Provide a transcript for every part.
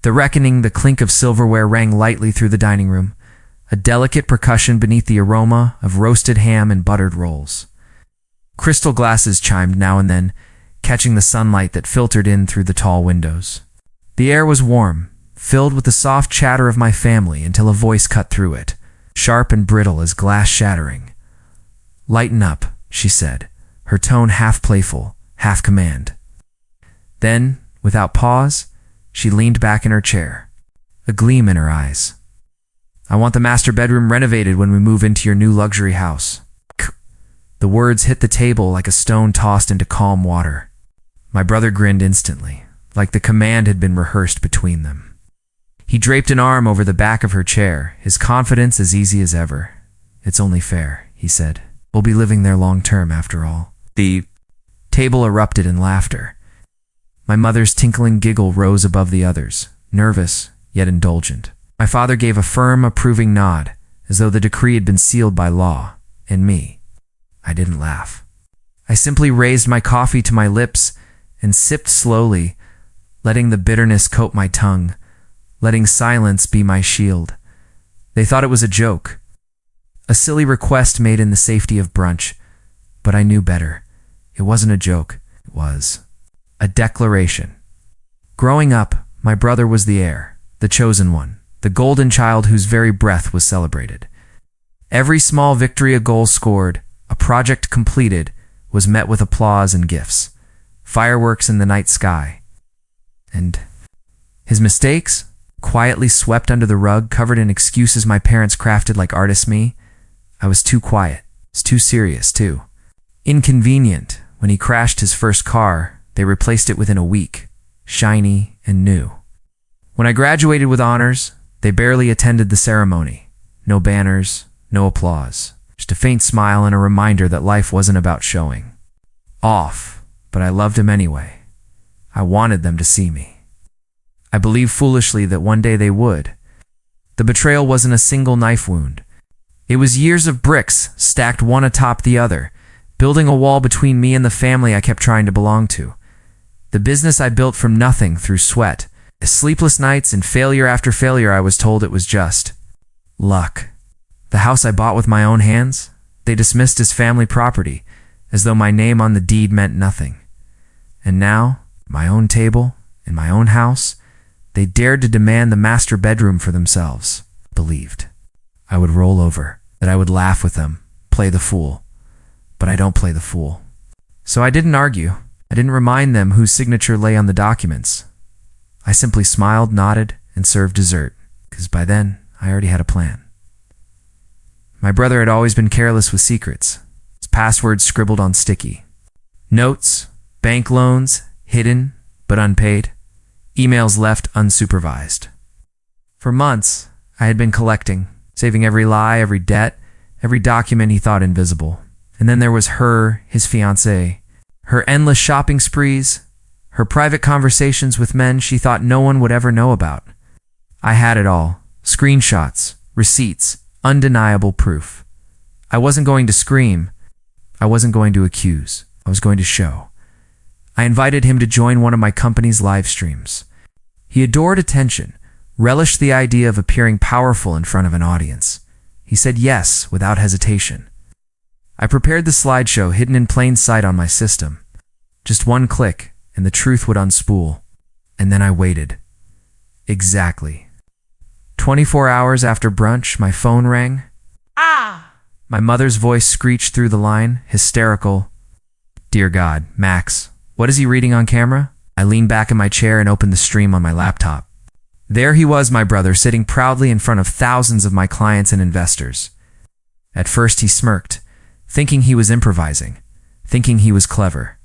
The reckoning, the clink of silverware rang lightly through the dining room, a delicate percussion beneath the aroma of roasted ham and buttered rolls. Crystal glasses chimed now and then, catching the sunlight that filtered in through the tall windows. The air was warm, filled with the soft chatter of my family until a voice cut through it, sharp and brittle as glass shattering. "Lighten up," she said, her tone half playful, half command. Then, without pause, she leaned back in her chair, a gleam in her eyes. "I want the master bedroom renovated when we move into your new luxury house." The words hit the table like a stone tossed into calm water. My brother grinned instantly, like the command had been rehearsed between them. He draped an arm over the back of her chair, his confidence as easy as ever. "It's only fair," he said. "We'll be living there long term after all." The table erupted in laughter. My mother's tinkling giggle rose above the others, nervous yet indulgent. My father gave a firm, approving nod, as though the decree had been sealed by law, and me. I didn't laugh. I simply raised my coffee to my lips and sipped slowly, letting the bitterness coat my tongue, letting silence be my shield. They thought it was a joke, a silly request made in the safety of brunch, but I knew better. It wasn't a joke. It was a declaration. Growing up, my brother was the heir, the chosen one, the golden child whose very breath was celebrated. Every small victory, a goal scored, a project completed, was met with applause and gifts, fireworks in the night sky. And his mistakes, quietly swept under the rug, covered in excuses my parents crafted like artists me. I was too quiet. It's too serious, too inconvenient. When he crashed his first car, they replaced it within a week, shiny and new. When I graduated with honors, they barely attended the ceremony. No banners, no applause. Just a faint smile and a reminder that life wasn't about showing off, but I loved him anyway. I wanted them to see me. I believed foolishly that one day they would. The betrayal wasn't a single knife wound. It was years of bricks stacked one atop the other, building a wall between me and the family I kept trying to belong to. The business I built from nothing through sweat. Sleepless nights and failure after failure, I was told it was just luck. The house I bought with my own hands, they dismissed as family property, as though my name on the deed meant nothing. And now, my own table, in my own house, they dared to demand the master bedroom for themselves. Believed I would roll over, that I would laugh with them, play the fool. But I don't play the fool. So I didn't argue. I didn't remind them whose signature lay on the documents. I simply smiled, nodded, and served dessert, because by then, I already had a plan. My brother had always been careless with secrets, his passwords scribbled on sticky. Notes, bank loans, hidden but unpaid, emails left unsupervised. For months, I had been collecting, saving every lie, every debt, every document he thought invisible. And then there was her, his fiancée, her endless shopping sprees, her private conversations with men she thought no one would ever know about. I had it all. Screenshots, receipts, undeniable proof. I wasn't going to scream. I wasn't going to accuse. I was going to show. I invited him to join one of my company's live streams. He adored attention, relished the idea of appearing powerful in front of an audience. He said yes without hesitation. I prepared the slideshow hidden in plain sight on my system. Just one click, and the truth would unspool. And then I waited. Exactly. 24 hours after brunch, my phone rang. Ah! My mother's voice screeched through the line, hysterical. Dear God, Max, what is he reading on camera? I leaned back in my chair and opened the stream on my laptop. There he was, my brother, sitting proudly in front of thousands of my clients and investors. At first he smirked, thinking he was improvising, thinking he was clever.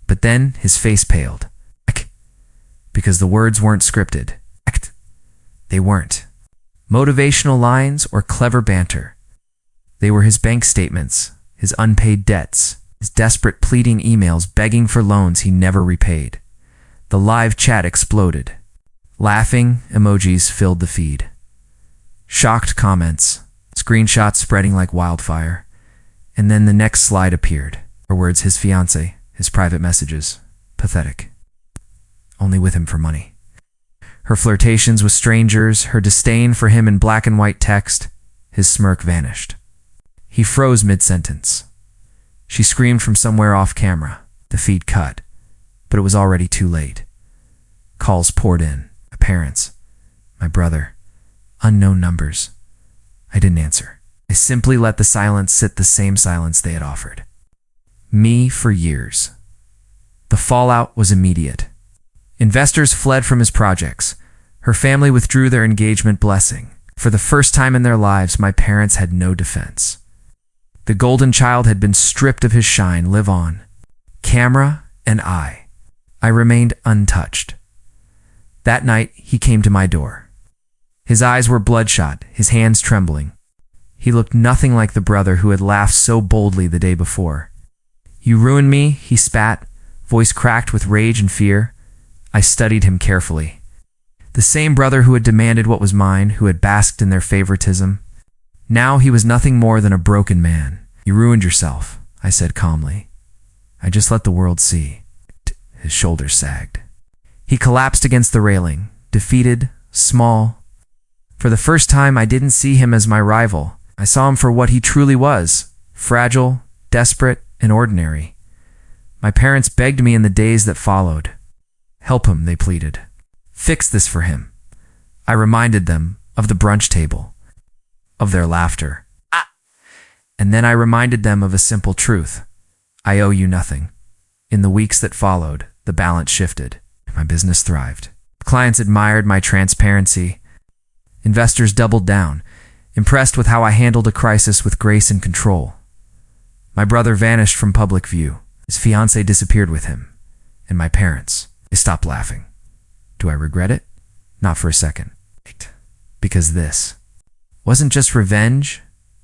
But then his face paled. Because the words weren't scripted. They weren't motivational lines or clever banter. They were his bank statements, his unpaid debts, his desperate pleading emails begging for loans he never repaid. The live chat exploded. Laughing emojis filled the feed. Shocked comments, screenshots spreading like wildfire. And then the next slide appeared. Her words, his fiancée, his private messages. Pathetic. Only with him for money. Her flirtations with strangers, her disdain for him in black and white text, his smirk vanished. He froze mid-sentence. She screamed from somewhere off camera. The feed cut, but it was already too late. Calls poured in. My parents, my brother, unknown numbers. I didn't answer. I simply let the silence sit the same silence they had offered. Me for years. The fallout was immediate. Investors fled from his projects. Her family withdrew their engagement blessing. For the first time in their lives, my parents had no defense. The golden child had been stripped of his shine. Live on. Camera and I remained untouched. That night, he came to my door. His eyes were bloodshot, his hands trembling. He looked nothing like the brother who had laughed so boldly the day before. "You ruined me," he spat, voice cracked with rage and fear. I studied him carefully. The same brother who had demanded what was mine, who had basked in their favoritism. Now he was nothing more than a broken man. "You ruined yourself," I said calmly. "I just let the world see." His shoulders sagged. He collapsed against the railing, defeated, small. For the first time, I didn't see him as my rival. I saw him for what he truly was, fragile, desperate, and ordinary. My parents begged me in the days that followed. "Help him," they pleaded. "Fix this for him." I reminded them of the brunch table, of their laughter. And then I reminded them of a simple truth. I owe you nothing. In the weeks that followed, the balance shifted. My business thrived. Clients admired my transparency. Investors doubled down, impressed with how I handled a crisis with grace and control. My brother vanished from public view. His fiancée disappeared with him. And my parents, they stopped laughing. Do I regret it? Not for a second. Because this wasn't just revenge,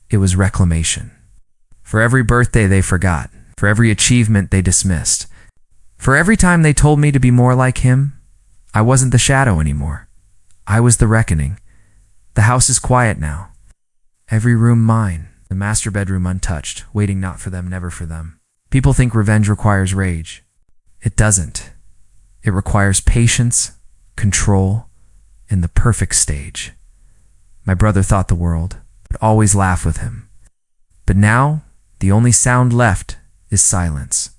it was reclamation. For every birthday they forgot, for every achievement they dismissed, for every time they told me to be more like him, I wasn't the shadow anymore. I was the reckoning. The house is quiet now. Every room mine, the master bedroom untouched, waiting not for them, never for them. People think revenge requires rage. It doesn't. It requires patience, control, and the perfect stage. My brother thought the world, but always laughed with him. But now, the only sound left is silence.